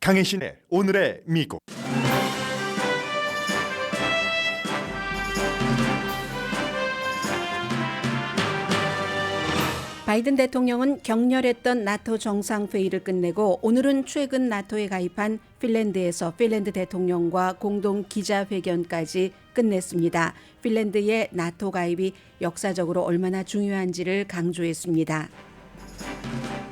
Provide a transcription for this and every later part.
강혜신의 오늘의 미국. 바이든 대통령은 격렬했던 나토 정상회의를 끝내고 오늘은 최근 나토에 가입한 핀란드에서 핀란드 대통령과 공동 기자회견까지 끝냈습니다. 핀란드의 나토 가입이 역사적으로 얼마나 중요한지를 강조했습니다.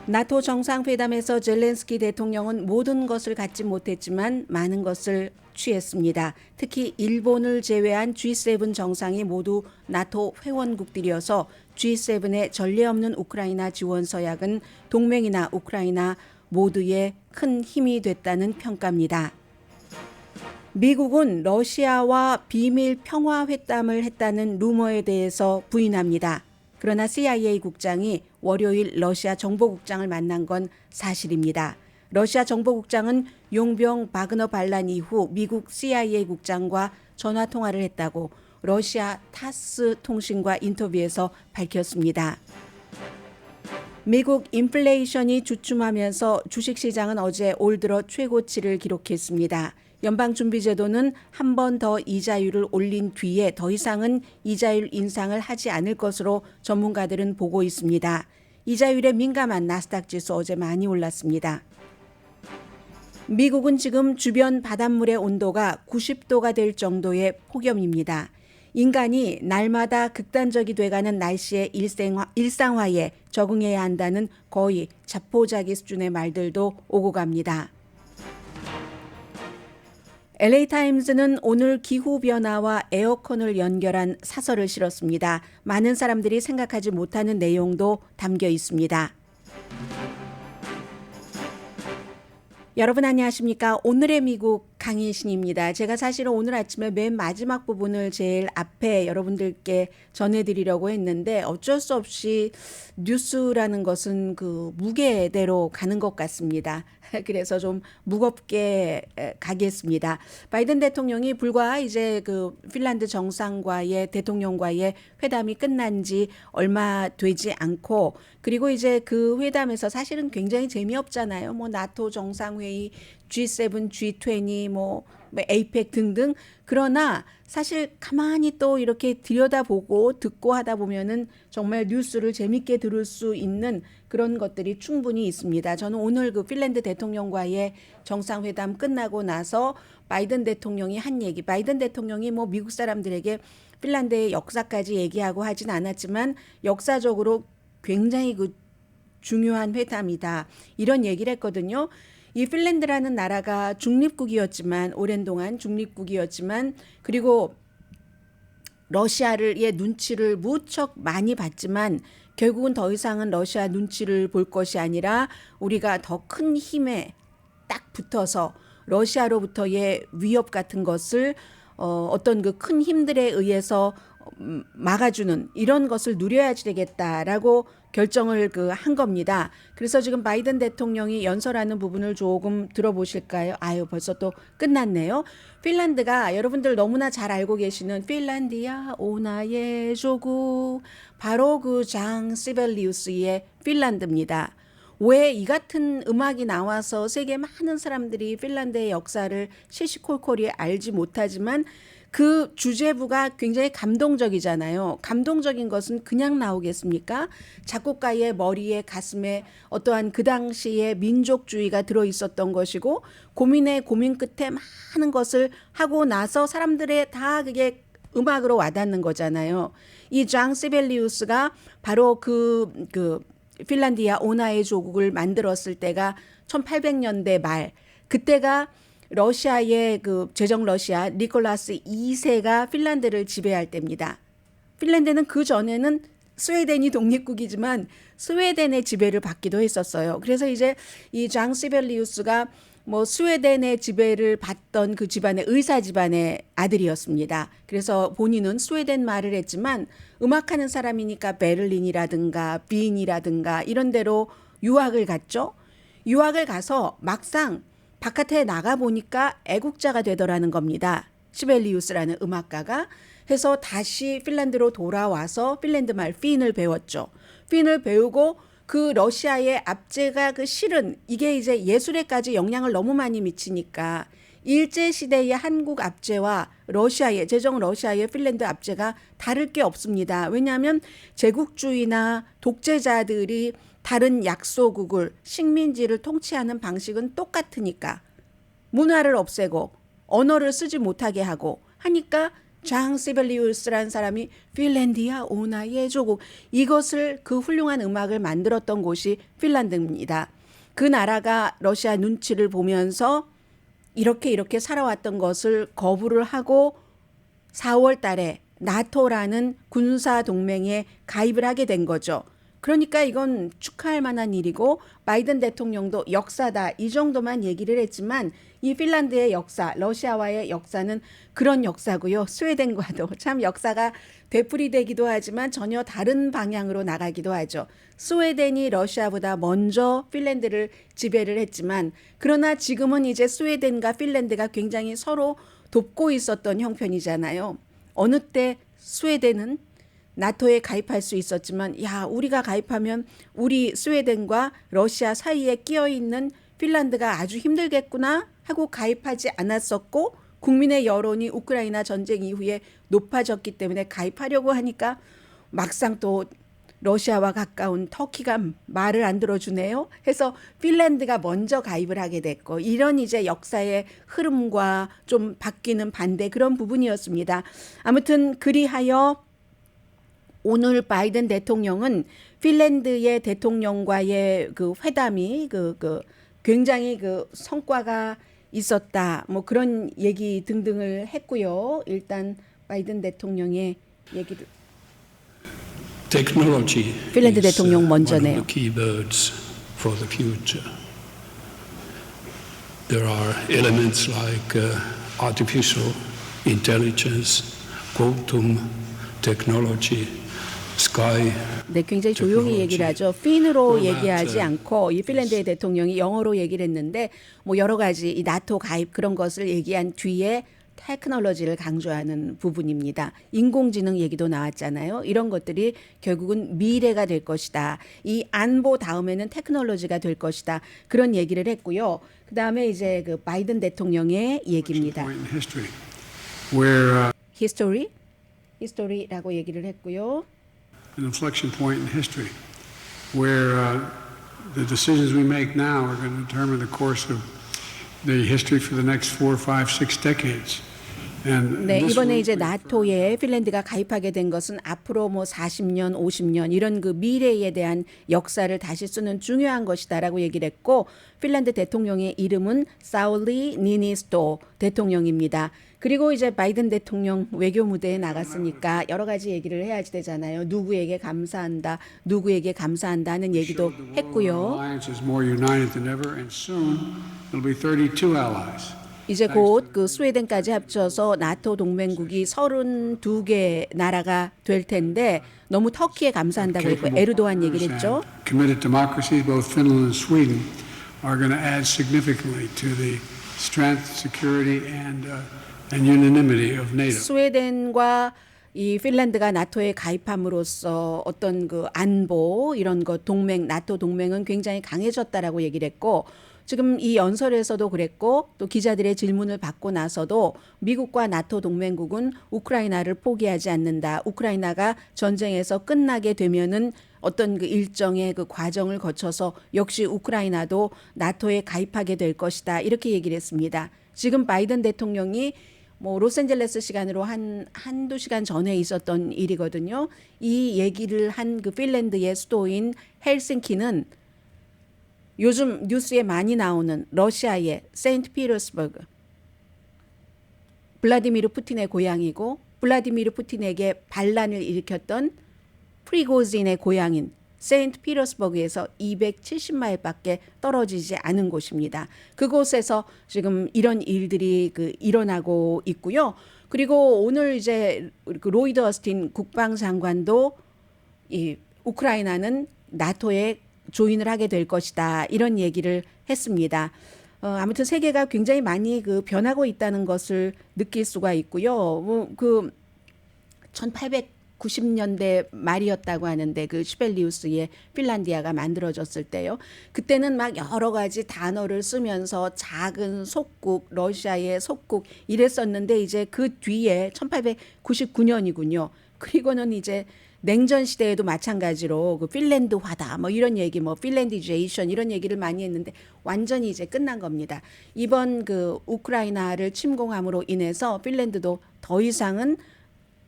나토 정상회담에서 젤렌스키 대통령은 모든 것을 갖지 못했지만 많은 것을 취했습니다. 특히 일본을 제외한 G7 정상이 모두 나토 회원국들이어서 G7의 전례 없는 우크라이나 지원 서약은 동맹이나 우크라이나 모두의 큰 힘이 됐다는 평가입니다. 미국은 러시아와 비밀 평화 회담을 했다는 루머에 대해서 부인합니다. 그러나 CIA 국장이 월요일 러시아 정보국장을 만난 건 사실입니다. 러시아 정보국장은 용병 바그너 반란 이후 미국 CIA 국장과 전화 통화를 했다고 러시아 타스 통신과 인터뷰에서 밝혔습니다. 미국 인플레이션이 주춤하면서 주식시장은 어제 올 들어 최고치를 기록했습니다. 연방준비제도는 한 번 더 이자율을 올린 뒤에 더 이상은 이자율 인상을 하지 않을 것으로 전문가들은 보고 있습니다. 이자율에 민감한 나스닥 지수 어제 많이 올랐습니다. 미국은 지금 주변 바닷물의 온도가 90도가 될 정도의 폭염입니다. 인간이 날마다 극단적이 돼가는 날씨의 일상화에 적응해야 한다는 거의 자포자기 수준의 말들도 오고 갑니다. LA타임즈는 오늘 기후변화와 에어컨을 연결한 사설을 실었습니다. 많은 사람들이 생각하지 못하는 내용도 담겨 있습니다. 여러분 안녕하십니까? 오늘의 미국 강희신입니다. 제가 사실은 오늘 아침에 맨 마지막 부분을 제일 앞에 여러분들께 전해드리려고 했는데 어쩔 수 없이 뉴스라는 것은 그 무게대로 가는 것 같습니다. 그래서 좀 무겁게 가겠습니다. 바이든 대통령이 불과 이제 그 핀란드 정상과의 대통령과의 회담이 끝난 지 얼마 되지 않고 그리고 이제 그 회담에서 사실은 굉장히 재미없잖아요. 뭐 나토 정상회의, G7, G20, 뭐 에이펙 등등. 그러나 사실 가만히 또 이렇게 들여다보고 듣고 하다 보면은 정말 뉴스를 재밌게 들을 수 있는 그런 것들이 충분히 있습니다. 저는 오늘 그 핀란드 대통령과의 정상회담 끝나고 나서 바이든 대통령이 한 얘기, 바이든 대통령이 뭐 미국 사람들에게 핀란드의 역사까지 얘기하고 하진 않았지만 역사적으로 굉장히 그 중요한 회담이다. 이런 얘기를 했거든요. 이 핀란드라는 나라가 중립국이었지만 오랜 동안 중립국이었지만 그리고 러시아의 눈치를 무척 많이 봤지만 결국은 더 이상은 러시아 눈치를 볼 것이 아니라 우리가 더 큰 힘에 딱 붙어서 러시아로부터의 위협 같은 것을 어떤 그 큰 힘들에 의해서 막아주는 이런 것을 누려야지 되겠다라고 결정을 한 겁니다. 그래서 지금 바이든 대통령이 연설하는 부분을 조금 들어보실까요? 아유, 벌써 또 끝났네요. 핀란드가 여러분들 너무나 잘 알고 계시는 핀란디아 오나의 조국, 바로 그 장 시벨리우스의 핀란드입니다. 왜 이 같은 음악이 나와서 세계 많은 사람들이 핀란드의 역사를 시시콜콜이 알지 못하지만 그 주제부가 굉장히 감동적이잖아요. 감동적인 것은 그냥 나오겠습니까? 작곡가의 머리에 가슴에 어떠한 그 당시의 민족주의가 들어있었던 것이고 고민의 고민 끝에 많은 것을 하고 나서 사람들의 다 그게 음악으로 와닿는 거잖아요. 이 장 시벨리우스가 바로 그 핀란디아 오나의 조국을 만들었을 때가 1800년대 말, 그때가 러시아의 그 제정 러시아 니콜라스 2세가 핀란드를 지배할 때입니다. 핀란드는 그 전에는 스웨덴이 독립국이지만 스웨덴의 지배를 받기도 했었어요. 그래서 이제 이 장 시벨리우스가 뭐 스웨덴의 지배를 받던 그 집안의 의사 집안의 아들이었습니다. 그래서 본인은 스웨덴 말을 했지만 음악하는 사람이니까 베를린이라든가 빈이라든가 이런 데로 유학을 갔죠. 유학을 가서 막상 바깥에 나가보니까 애국자가 되더라는 겁니다. 시벨리우스라는 음악가가. 해서 다시 핀란드로 돌아와서 핀란드 말 핀을 배웠죠. 핀을 배우고 그 러시아의 압제가 그 실은 이게 이제 예술에까지 영향을 너무 많이 미치니까 일제 시대의 한국 압제와 러시아의 제정 러시아의 핀란드 압제가 다를 게 없습니다. 왜냐하면 제국주의나 독재자들이 다른 약소국을 식민지를 통치하는 방식은 똑같으니까 문화를 없애고 언어를 쓰지 못하게 하고 하니까 장 시벨리우스라는 사람이 핀란디아 오나의 조국 이것을 그 훌륭한 음악을 만들었던 곳이 핀란드입니다. 그 나라가 러시아 눈치를 보면서 이렇게 살아왔던 것을 거부를 하고 4월 달에 나토라는 군사 동맹에 가입을 하게 된 거죠. 그러니까 이건 축하할 만한 일이고 바이든 대통령도 역사다 이 정도만 얘기를 했지만 이 핀란드의 역사, 러시아와의 역사는 그런 역사고요. 스웨덴과도 참 역사가 되풀이되기도 하지만 전혀 다른 방향으로 나가기도 하죠. 스웨덴이 러시아보다 먼저 핀란드를 지배를 했지만 그러나 지금은 이제 스웨덴과 핀란드가 굉장히 서로 돕고 있었던 형편이잖아요. 어느 때 스웨덴은 나토에 가입할 수 있었지만 야 우리가 가입하면 우리 스웨덴과 러시아 사이에 끼어 있는 핀란드가 아주 힘들겠구나 하고 가입하지 않았었고 국민의 여론이 우크라이나 전쟁 이후에 높아졌기 때문에 가입하려고 하니까 막상 또 러시아와 가까운 터키가 말을 안 들어주네요. 해서 핀란드가 먼저 가입을 하게 됐고 이런 이제 역사의 흐름과 좀 바뀌는 반대 그런 부분이었습니다. 아무튼 그리하여 오늘 바이든 대통령은 핀란드의 대통령과의 그 회담이 굉장히 그 성과가 있었다. 뭐 그런 얘기 등등을 했고요. 일단 바이든 대통령의 얘기를 Technology 핀란드 is 대통령 one of 먼저네요. the key words for the future. There are elements like artificial intelligence, quantum technology, sky. 네, 굉장히 조용히 얘기를 하죠. 핀으로 얘기하지 않고 이 핀란드의 대통령이 영어로 얘기를 했는데 뭐 여러 가지 이 나토 가입 그런 것을 얘기한 뒤에 테크놀로지를 강조하는 부분입니다. 인공지능 얘기도 나왔잖아요. 이런 것들이 결국은 미래가 될 것이다. 이 안보 다음에는 테크놀로지가 될 것이다. 그런 얘기를 했고요. 그다음에 이제 그 바이든 대통령의 얘기입니다. 히스토리라고 얘기를 했고요. An inflection point in history where the decisions we make now are going to determine the course of the history for the next 4, 5, 6 decades. 네, 이번에 이제 나토에 핀란드가 가입하게 된 것은 앞으로 뭐 40년, 50년 이런 그 미래에 대한 역사를 다시 쓰는 중요한 것이다라고 얘기를 했고 핀란드 대통령의 이름은 사울리 니니스토 대통령입니다. 그리고 이제 바이든 대통령 외교 무대에 나갔으니까 여러 가지 얘기를 해야지 되잖아요. 누구에게 감사한다, 누구에게 감사한다 하는 얘기도 했고요. 이제 곧 그 스웨덴까지 합쳐서 나토 동맹국이 32개 나라가 될 텐데 너무 터키에 감사한다고 했고 에르도안 얘기를 했죠. Committed democracies, both Finland and Sweden, are going to add significantly to the strength, security, and unanimity of NATO. 스웨덴과 이 핀란드가 나토에 가입함으로써 어떤 그 안보 이런 것 동맹 나토 동맹은 굉장히 강해졌다라고 얘기를 했고 지금 이 연설에서도 그랬고 또 기자들의 질문을 받고 나서도 미국과 나토 동맹국은 우크라이나를 포기하지 않는다. 우크라이나가 전쟁에서 끝나게 되면은 어떤 그 일정의 그 과정을 거쳐서 역시 우크라이나도 나토에 가입하게 될 것이다. 이렇게 얘기를 했습니다. 지금 바이든 대통령이 뭐 로스앤젤레스 시간으로 한두 시간 전에 있었던 일이거든요. 이 얘기를 한 그 핀란드의 수도인 헬싱키는 요즘 뉴스에 많이 나오는 러시아의 세인트피터스버그 블라디미르 푸틴의 고향이고 블라디미르 푸틴에게 반란을 일으켰던 프리고진의 고향인 세인트피터스버그에서 270마일밖에 떨어지지 않은 곳입니다. 그곳에서 지금 이런 일들이 일어나고 있고요. 그리고 오늘 이제 로이드 어스틴 국방장관도 이 우크라이나는 나토에 조인을 하게 될 것이다. 이런 얘기를 했습니다. 아무튼 세계가 굉장히 많이 변하고 있다는 것을 느낄 수가 있고요. 1800 1990년대 말이었다고 하는데 그 시벨리우스의 핀란디아가 만들어졌을 때요. 그때는 막 여러 가지 단어를 쓰면서 작은 속국, 러시아의 속국 이랬었는데 이제 그 뒤에 1899년이군요. 그리고는 이제 냉전 시대에도 마찬가지로 그 핀란드화다 뭐 이런 얘기 뭐 핀란디제이션 이런 얘기를 많이 했는데 완전히 이제 끝난 겁니다. 이번 그 우크라이나를 침공함으로 인해서 핀란드도 더 이상은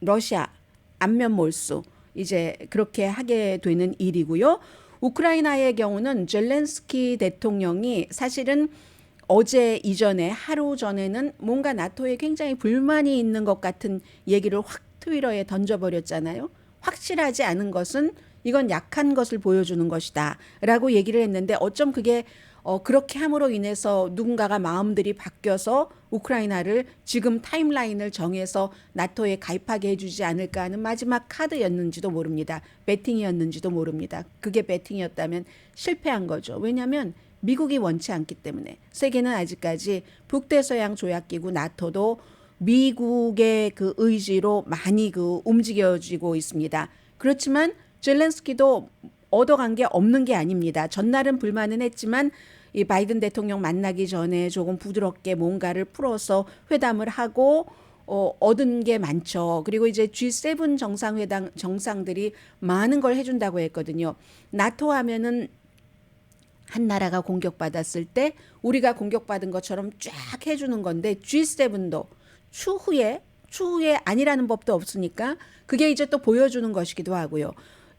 러시아 안면 몰수 이제 그렇게 하게 되는 일이고요. 우크라이나의 경우는 젤렌스키 대통령이 사실은 어제 이전에 하루 전에는 뭔가 나토에 굉장히 불만이 있는 것 같은 얘기를 확 트위터에 던져버렸잖아요. 확실하지 않은 것은 이건 약한 것을 보여주는 것이다 라고 얘기를 했는데 어쩜 그게 그렇게 함으로 인해서 누군가가 마음들이 바뀌어서 우크라이나를 지금 타임라인을 정해서 나토에 가입하게 해주지 않을까 하는 마지막 카드였는지도 모릅니다. 배팅이었는지도 모릅니다. 그게 배팅이었다면 실패한 거죠. 왜냐하면 미국이 원치 않기 때문에 세계는 아직까지 북대서양 조약기구 나토도 미국의 그 의지로 많이 그 움직여지고 있습니다. 그렇지만 젤렌스키도 얻어간 게 없는 게 아닙니다. 전날은 불만은 했지만 이 바이든 대통령 만나기 전에 조금 부드럽게 뭔가를 풀어서 회담을 하고 얻은 게 많죠. 그리고 이제 G7 정상회담 정상들이 많은 걸 해준다고 했거든요. 나토 하면은 한 나라가 공격받았을 때 우리가 공격받은 것처럼 쫙 해주는 건데 G7도 추후에 아니라는 법도 없으니까 그게 이제 또 보여주는 것이기도 하고요.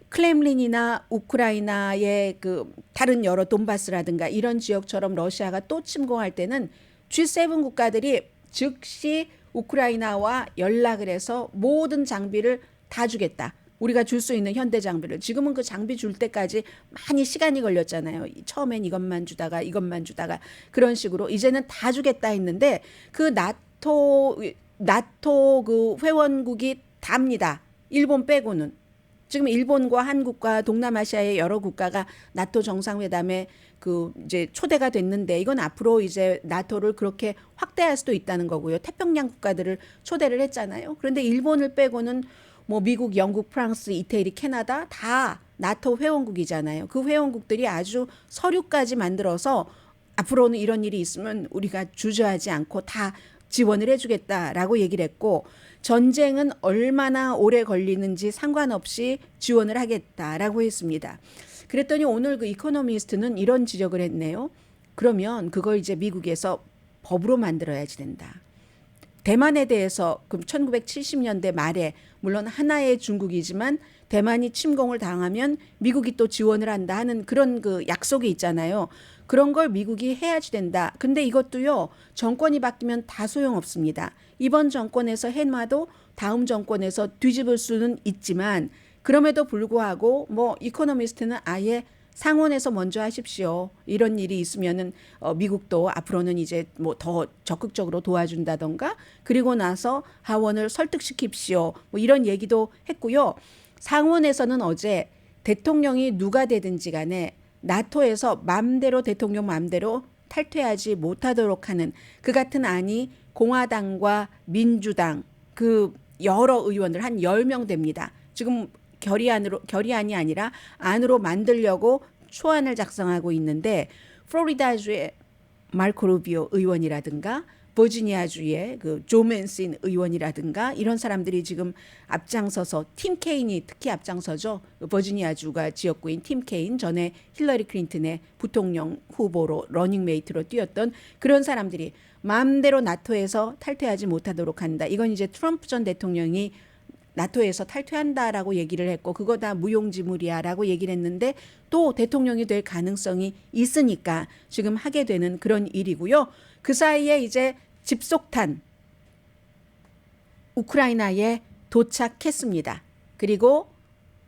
클렘린이나 우크라이나의 그 다른 여러 돈바스라든가 이런 지역처럼 러시아가 또 침공할 때는 G7 국가들이 즉시 우크라이나와 연락을 해서 모든 장비를 다 주겠다. 우리가 줄 수 있는 현대 장비를. 지금은 그 장비 줄 때까지 많이 시간이 걸렸잖아요. 처음엔 이것만 주다가 그런 식으로 이제는 다 주겠다 했는데 그 나토 그 회원국이 답니다. 일본 빼고는. 지금 일본과 한국과 동남아시아의 여러 국가가 나토 정상회담에 그 이제 초대가 됐는데 이건 앞으로 이제 나토를 그렇게 확대할 수도 있다는 거고요. 태평양 국가들을 초대를 했잖아요. 그런데 일본을 빼고는 뭐 미국, 영국, 프랑스, 이태리, 캐나다 다 나토 회원국이잖아요. 그 회원국들이 아주 서류까지 만들어서 앞으로는 이런 일이 있으면 우리가 주저하지 않고 다 지원을 해주겠다라고 얘기를 했고 전쟁은 얼마나 오래 걸리는지 상관없이 지원을 하겠다라고 했습니다. 그랬더니 오늘 그 이코노미스트는 이런 지적을 했네요. 그러면 그걸 이제 미국에서 법으로 만들어야지 된다. 대만에 대해서 그럼 1970년대 말에 물론 하나의 중국이지만 대만이 침공을 당하면 미국이 또 지원을 한다 하는 그런 그 약속이 있잖아요. 그런 걸 미국이 해야지 된다. 근데 이것도요. 정권이 바뀌면 다 소용없습니다. 이번 정권에서 해놔도 다음 정권에서 뒤집을 수는 있지만 그럼에도 불구하고 뭐 이코노미스트는 아예 상원에서 먼저 하십시오. 이런 일이 있으면은 미국도 앞으로는 이제 뭐 더 적극적으로 도와준다던가 그리고 나서 하원을 설득시킵시오. 뭐 이런 얘기도 했고요. 상원에서는 어제 대통령이 누가 되든지 간에 나토에서 대통령 맘대로 탈퇴하지 못하도록 하는 그 같은 안이 공화당과 민주당 그 여러 의원들 한 10명 됩니다. 지금 결의안이 아니라 안으로 만들려고 초안을 작성하고 있는데 플로리다주의 마르코 루비오 의원이라든가 버지니아주의 그 조 맨신 의원이라든가 이런 사람들이 지금 앞장서서 팀 케인이 특히 앞장서죠. 버지니아주가 지역구인 팀 케인 전에 힐러리 클린턴의 부통령 후보로 러닝메이트로 뛰었던 그런 사람들이 마음대로 나토에서 탈퇴하지 못하도록 한다. 이건 이제 트럼프 전 대통령이 나토에서 탈퇴한다라고 얘기를 했고 그거 다 무용지물이야라고 얘기를 했는데 또 대통령이 될 가능성이 있으니까 지금 하게 되는 그런 일이고요. 그 사이에 이제 집속탄 우크라이나에 도착했습니다. 그리고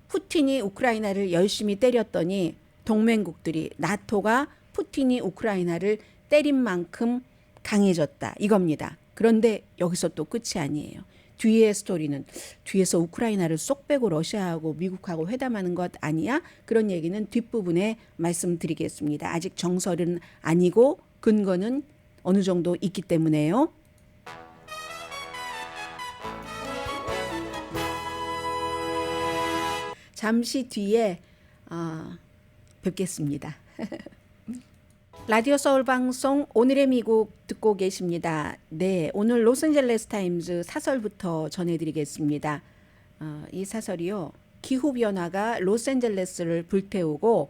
푸틴이 우크라이나를 열심히 때렸더니 동맹국들이 나토가 푸틴이 우크라이나를 때린 만큼 강해졌다 이겁니다. 그런데 여기서 또 끝이 아니에요. 뒤의 스토리는 뒤에서 우크라이나를 쏙 빼고 러시아하고 미국하고 회담하는 것 아니야? 그런 얘기는 뒷부분에 말씀드리겠습니다. 아직 정설은 아니고 근거는 어느 정도 있기 때문에요. 잠시 뒤에 뵙겠습니다. 라디오 서울 방송 오늘의 미국 듣고 계십니다. 네, 오늘 로스앤젤레스 타임즈 사설부터 전해드리겠습니다. 이 사설이요, 기후변화가 로스앤젤레스를 불태우고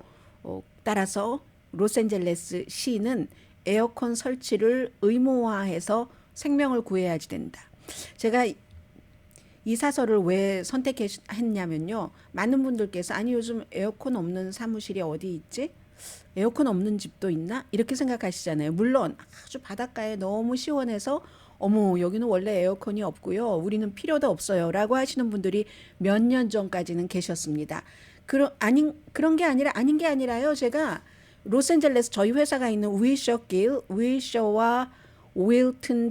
따라서 로스앤젤레스 시는 에어컨 설치를 의무화해서 생명을 구해야지 된다. 제가 이 사설을 왜 선택했냐면요, 많은 분들께서 아니 요즘 에어컨 없는 사무실이 어디 있지? 에어컨 없는 집도 있나? 이렇게 생각하시잖아요. 물론 아주 바닷가에 너무 시원해서 어머 여기는 원래 에어컨이 없고요, 우리는 필요도 없어요 라고 하시는 분들이 몇 년 전까지는 계셨습니다. 그런 게 아니라요, 제가 로스앤젤레스 저희 회사가 있는 윌셔와 윌튼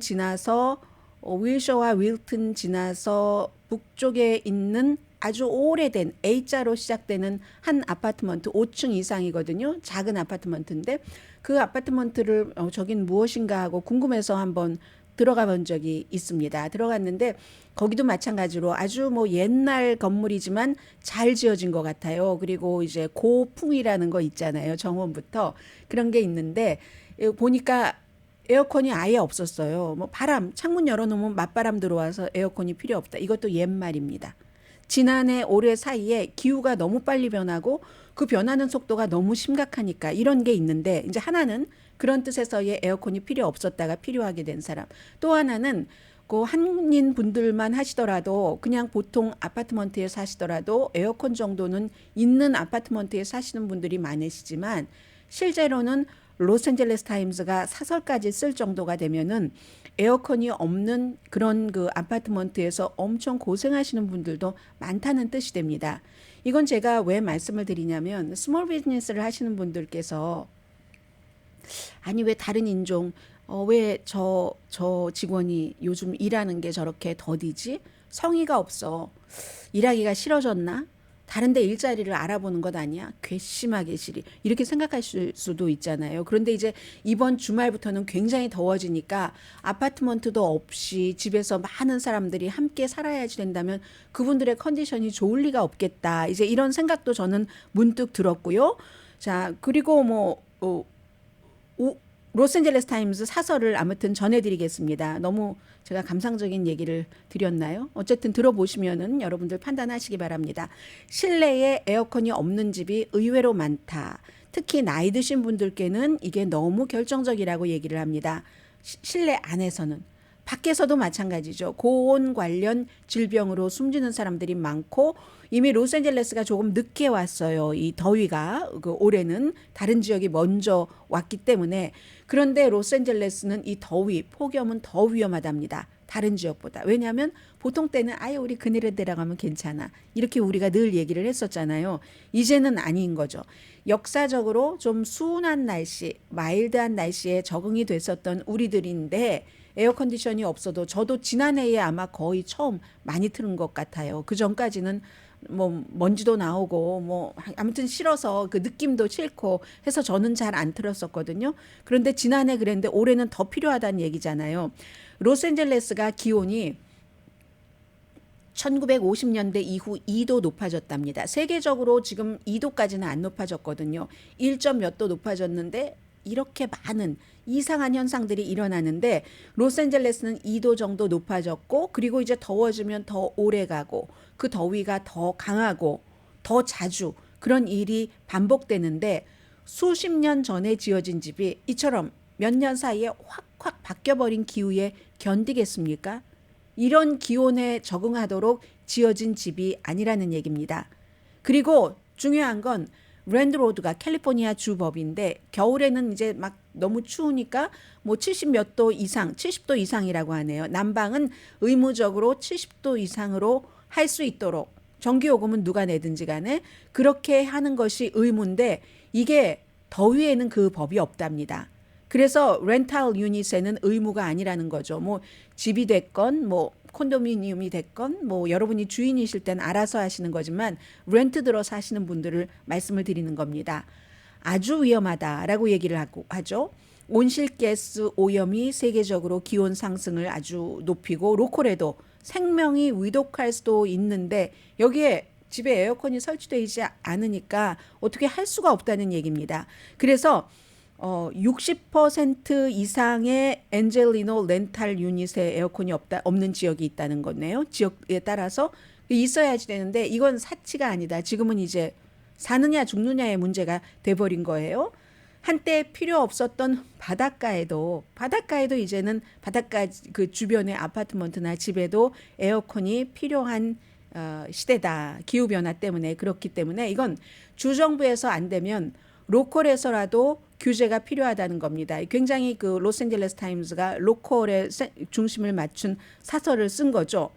지나서 북쪽에 있는 아주 오래된 A자로 시작되는 한 아파트먼트 5층 이상이거든요. 작은 아파트먼트인데 그 아파트먼트를 저긴 무엇인가 하고 궁금해서 한번 들어가 본 적이 있습니다. 들어갔는데 거기도 마찬가지로 아주 뭐 옛날 건물이지만 잘 지어진 것 같아요. 그리고 이제 고풍이라는 거 있잖아요. 정원부터 그런 게 있는데 보니까 에어컨이 아예 없었어요. 뭐 창문 열어놓으면 맞바람 들어와서 에어컨이 필요 없다. 이것도 옛말입니다. 지난해 올해 사이에 기후가 너무 빨리 변하고 그 변하는 속도가 너무 심각하니까 이런 게 있는데, 이제 하나는 그런 뜻에서의 에어컨이 필요 없었다가 필요하게 된 사람, 또 하나는 그 한인 분들만 하시더라도 그냥 보통 아파트먼트에 사시더라도 에어컨 정도는 있는 아파트먼트에 사시는 분들이 많으시지만 실제로는 로스앤젤레스 타임즈가 사설까지 쓸 정도가 되면은 에어컨이 없는 그런 그 아파트먼트에서 엄청 고생하시는 분들도 많다는 뜻이 됩니다. 이건 제가 왜 말씀을 드리냐면, 스몰 비즈니스를 하시는 분들께서 아니 왜 다른 인종 왜 저 직원이 요즘 일하는 게 저렇게 더디지? 성의가 없어. 일하기가 싫어졌나? 다른데 일자리를 알아보는 것 아니야? 괘씸하게 시리. 이렇게 생각하실 수도 있잖아요. 그런데 이제 이번 주말부터는 굉장히 더워지니까 아파트먼트도 없이 집에서 많은 사람들이 함께 살아야지 된다면 그분들의 컨디션이 좋을 리가 없겠다. 이제 이런 생각도 저는 문득 들었고요. 자, 그리고 로스앤젤레스 타임즈 사설을 아무튼 전해드리겠습니다. 너무 제가 감상적인 얘기를 드렸나요? 어쨌든 들어보시면은 여러분들 판단하시기 바랍니다. 실내에 에어컨이 없는 집이 의외로 많다. 특히 나이 드신 분들께는 이게 너무 결정적이라고 얘기를 합니다. 실내 안에서는. 밖에서도 마찬가지죠. 고온 관련 질병으로 숨지는 사람들이 많고 이미 로스앤젤레스가 조금 늦게 왔어요. 이 더위가 올해는 다른 지역이 먼저 왔기 때문에. 그런데 로스앤젤레스는 이 더위, 폭염은 더 위험하답니다. 다른 지역보다. 왜냐하면 보통 때는 아예 우리 그늘에 들어가면 괜찮아. 이렇게 우리가 늘 얘기를 했었잖아요. 이제는 아닌 거죠. 역사적으로 좀 수온한 날씨, 마일드한 날씨에 적응이 됐었던 우리들인데 에어컨디션이 없어도 저도 지난해에 아마 거의 처음 많이 틀은 것 같아요. 그 전까지는 뭐 먼지도 나오고 뭐 아무튼 싫어서 그 느낌도 싫고 해서 저는 잘 안 틀었었거든요. 그런데 지난해 그랬는데 올해는 더 필요하다는 얘기잖아요. 로스앤젤레스가 기온이 1950년대 이후 2도 높아졌답니다. 세계적으로 지금 2도까지는 안 높아졌거든요. 1점 몇 도 높아졌는데 이렇게 많은 이상한 현상들이 일어나는데 로스앤젤레스는 2도 정도 높아졌고, 그리고 이제 더워지면 더 오래 가고 그 더위가 더 강하고 더 자주 그런 일이 반복되는데, 수십 년 전에 지어진 집이 이처럼 몇 년 사이에 확 바뀌어버린 기후에 견디겠습니까? 이런 기온에 적응하도록 지어진 집이 아니라는 얘기입니다. 그리고 중요한 건 랜드로드가 캘리포니아 주법인데 겨울에는 이제 막 너무 추우니까 뭐 70 몇 도 이상, 70도 이상이라고 하네요. 난방은 의무적으로 70도 이상으로 할 수 있도록, 전기요금은 누가 내든지 간에 그렇게 하는 것이 의무인데 이게 더위에는 그 법이 없답니다. 그래서 렌탈 유닛에는 의무가 아니라는 거죠. 뭐 집이 됐건 뭐 콘도미니엄이 됐건 뭐 여러분이 주인이실 땐 알아서 하시는 거지만 렌트 들어서 하시는 분들을 말씀을 드리는 겁니다. 아주 위험하다라고 얘기를 하죠. 온실가스 오염이 세계적으로 기온 상승을 아주 높이고 로컬에도 생명이 위독할 수도 있는데 여기에 집에 에어컨이 설치되지 않으니까 어떻게 할 수가 없다는 얘기입니다. 그래서 60% 이상의 엔젤리노 렌탈 유닛에 에어컨이 없는 지역이 있다는 거네요. 지역에 따라서 있어야지 되는데 이건 사치가 아니다. 지금은 이제 사느냐 죽느냐의 문제가 돼버린 거예요. 한때 필요 없었던 바닷가에도 이제는 바닷가 그 주변의 아파트먼트나 집에도 에어컨이 필요한 시대다. 기후변화 때문에. 그렇기 때문에 이건 주정부에서 안 되면 로컬에서라도 규제가 필요하다는 겁니다. 굉장히 그 로스앤젤레스 타임스가 로컬에 중심을 맞춘 사설을 쓴 거죠.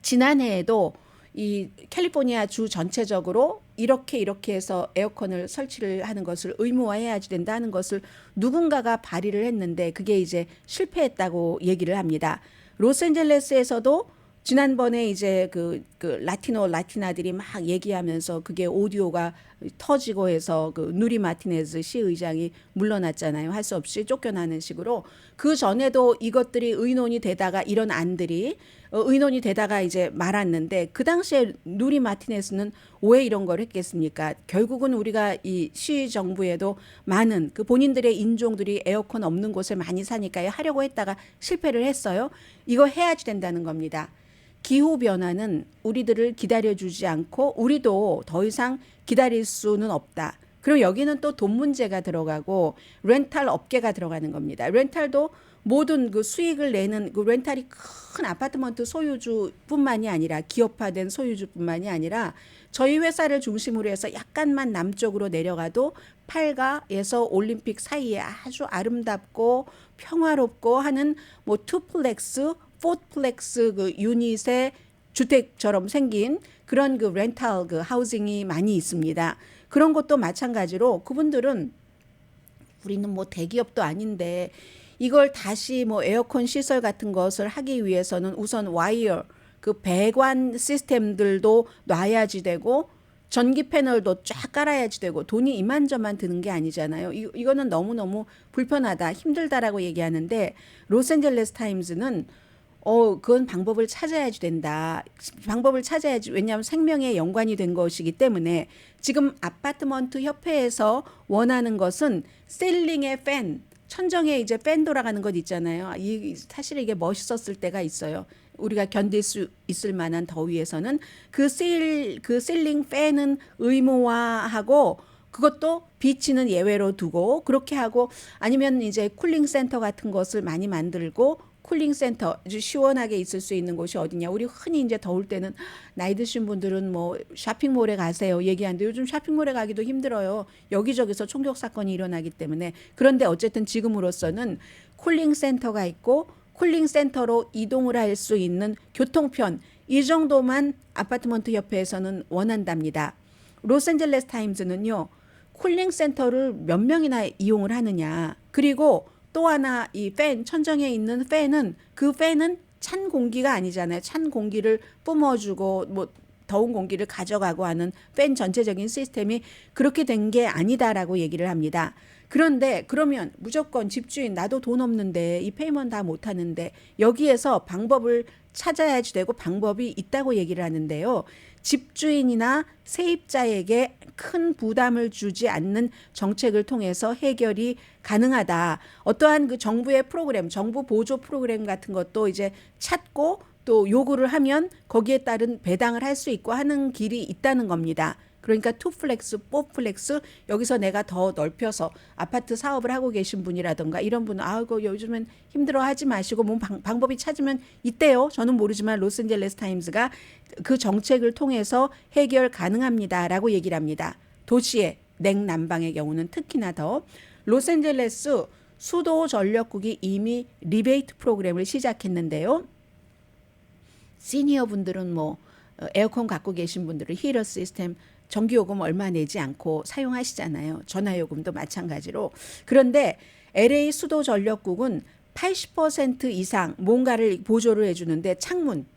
지난해에도 이 캘리포니아 주 전체적으로 이렇게 해서 에어컨을 설치를 하는 것을 의무화해야지 된다는 것을 누군가가 발의를 했는데 그게 이제 실패했다고 얘기를 합니다. 로스앤젤레스에서도 지난번에 이제 그 라티나들이 막 얘기하면서 그게 오디오가 터지고 해서 그 누리 마티네즈 시의장이 물러났잖아요. 할 수 없이 쫓겨나는 식으로. 그 전에도 이것들이 의논이 되다가 이런 안들이 의논이 되다가 이제 말았는데 그 당시에 누리 마티네스는 왜 이런 걸 했겠습니까? 결국은 우리가 이 시 정부에도 많은 그 본인들의 인종들이 에어컨 없는 곳에 많이 사니까 하려고 했다가 실패를 했어요. 이거 해야지 된다는 겁니다. 기후변화는 우리들을 기다려주지 않고 우리도 더 이상 기다릴 수는 없다. 그럼 여기는 또 돈 문제가 들어가고 렌탈 업계가 들어가는 겁니다. 렌탈도 모든 그 수익을 내는 그 렌탈이 큰 아파트먼트 소유주뿐만이 아니라 기업화된 소유주뿐만이 아니라 저희 회사를 중심으로 해서 약간만 남쪽으로 내려가도 팔가에서 올림픽 사이에 아주 아름답고 평화롭고 하는 뭐 투플렉스, 포플렉스 그 유닛의 주택처럼 생긴 그런 그 렌탈 그 하우징이 많이 있습니다. 그런 것도 마찬가지로 그분들은 우리는 뭐 대기업도 아닌데 이걸 다시 뭐 에어컨 시설 같은 것을 하기 위해서는 우선 와이어 그 배관 시스템들도 놔야지 되고 전기 패널도 쫙 깔아야지 되고 돈이 이만저만 드는 게 아니잖아요. 이거는 너무너무 불편하다, 힘들다라고 얘기하는데 로스앤젤레스 타임즈는 그건 방법을 찾아야지 된다. 방법을 찾아야지. 왜냐하면 생명에 연관이 된 것이기 때문에 지금 아파트먼트 협회에서 원하는 것은 셀링의 팬, 천정에 이제 팬 돌아가는 것 있잖아요. 사실 이게 멋있었을 때가 있어요. 우리가 견딜 수 있을 만한 더위에서는 그 셀링 팬은 의무화하고 그것도 비치는 예외로 두고 그렇게 하고 아니면 이제 쿨링 센터 같은 것을 많이 만들고 쿨링 센터 아주 시원하게 있을 수 있는 곳이 어디냐. 우리 흔히 이제 더울 때는 나이 드신 분들은 뭐 쇼핑몰에 가세요 얘기하는데 요즘 쇼핑몰에 가기도 힘들어요. 여기저기서 총격 사건이 일어나기 때문에. 그런데 어쨌든 지금으로서는 쿨링 센터가 있고 쿨링 센터로 이동을 할 수 있는 교통편 이 정도만 아파트먼트 협회에서는 원한답니다. 로스앤젤레스 타임즈는요. 쿨링 센터를 몇 명이나 이용을 하느냐. 그리고 또 하나 이 팬, 천정에 있는 팬은 그 팬은 찬 공기가 아니잖아요. 찬 공기를 뿜어주고 뭐 더운 공기를 가져가고 하는 팬 전체적인 시스템이 그렇게 된 게 아니다라고 얘기를 합니다. 그런데 그러면 무조건 집주인 나도 돈 없는데 이 페이먼트 다 못하는데 여기에서 방법을 찾아야지 되고 방법이 있다고 얘기를 하는데요. 집주인이나 세입자에게 큰 부담을 주지 않는 정책을 통해서 해결이 가능하다. 어떠한 그 정부의 프로그램, 정부 보조 프로그램 같은 것도 이제 찾고 또 요구를 하면 거기에 따른 배당을 할 수 있고 하는 길이 있다는 겁니다. 그러니까 투플렉스, 포플렉스 여기서 내가 더 넓혀서 아파트 사업을 하고 계신 분이라든가 이런 분은 그거 요즘엔 힘들어하지 마시고 뭐 방법이 찾으면 있대요. 저는 모르지만 로스앤젤레스 타임스가 그 정책을 통해서 해결 가능합니다라고 얘기를 합니다. 도시의 냉난방의 경우는 특히나 더 로스앤젤레스 수도 전력국이 이미 리베이트 프로그램을 시작했는데요. 시니어 분들은 뭐 에어컨 갖고 계신 분들은 히터 시스템 전기요금 얼마 내지 않고 사용하시잖아요. 전화요금도 마찬가지로. 그런데 LA 수도전력국은 80% 이상 뭔가를 보조를 해주는데 창문,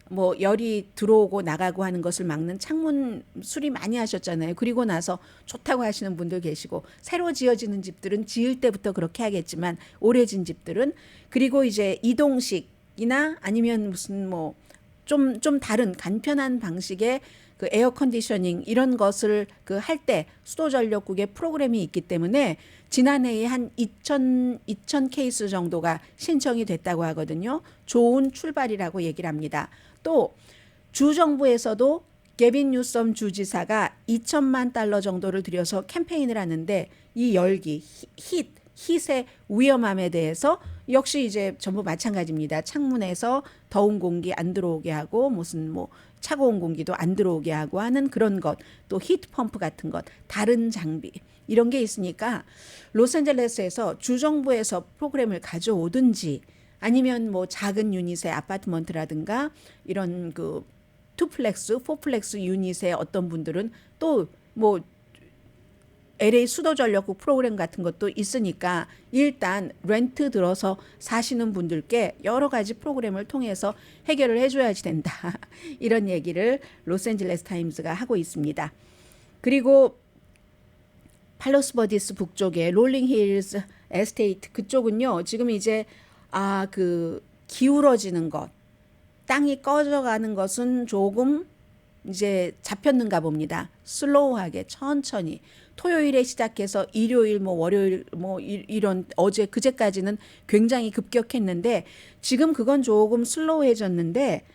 뭐 열이 들어오고 나가고 하는 것을 막는 창문 수리 많이 하셨잖아요. 그리고 나서 좋다고 하시는 분들 계시고 새로 지어지는 집들은 지을 때부터 그렇게 하겠지만 오래 진 집들은 그리고 이제 이동식이나 아니면 무슨 뭐 좀 다른 간편한 방식의 그 에어 컨디셔닝 이런 것을 그 할 때 수도 전력국의 프로그램이 있기 때문에 지난해에 한 2,000 케이스 정도가 신청이 됐다고 하거든요. 좋은 출발이라고 얘기를 합니다. 또 주정부에서도 게빈 뉴섬 주지사가 2천만 달러 정도를 들여서 캠페인을 하는데 이 열기, hit의 위험함에 대해서 역시 이제 전부 마찬가지입니다. 창문에서 더운 공기 안 들어오게 하고 무슨 뭐 차가운 공기도 안 들어오게 하고 하는 그런 것, 또 히트 펌프 같은 것, 다른 장비 이런 게 있으니까 로스앤젤레스에서 주정부에서 프로그램을 가져오든지 아니면 뭐 작은 유닛의 아파트먼트라든가 이런 그 투플렉스, 포플렉스 유닛의 어떤 분들은 또 뭐 LA 수도전력국 프로그램 같은 것도 있으니까 일단 렌트 들어서 사시는 분들께 여러 가지 프로그램을 통해서 해결을 해줘야지 된다. 이런 얘기를 로스앤젤레스 타임스가 하고 있습니다. 그리고 팔로스버디스 북쪽의 롤링힐즈 에스테이트 그쪽은요. 지금 이제 그 기울어지는 것, 땅이 꺼져가는 것은 조금 이제 잡혔는가 봅니다. 슬로우하게 천천히 토요일에 시작해서 일요일 뭐 월요일 뭐 이런 어제 그제까지는 굉장히 급격했는데 지금 그건 조금 슬로우해졌는데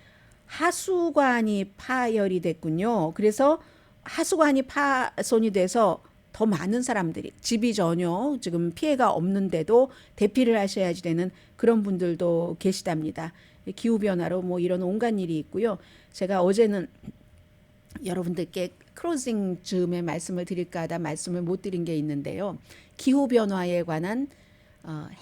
하수관이 파열이 됐군요. 그래서 하수관이 파손이 돼서 더 많은 사람들이 집이 전혀 지금 피해가 없는데도 대피를 하셔야지 되는 그런 분들도 계시답니다. 기후변화로 뭐 이런 온갖 일이 있고요. 제가 어제는 여러분들께 클로징 즈음에 말씀을 드릴까 하다 말씀을 못 드린 게 있는데요. 기후변화에 관한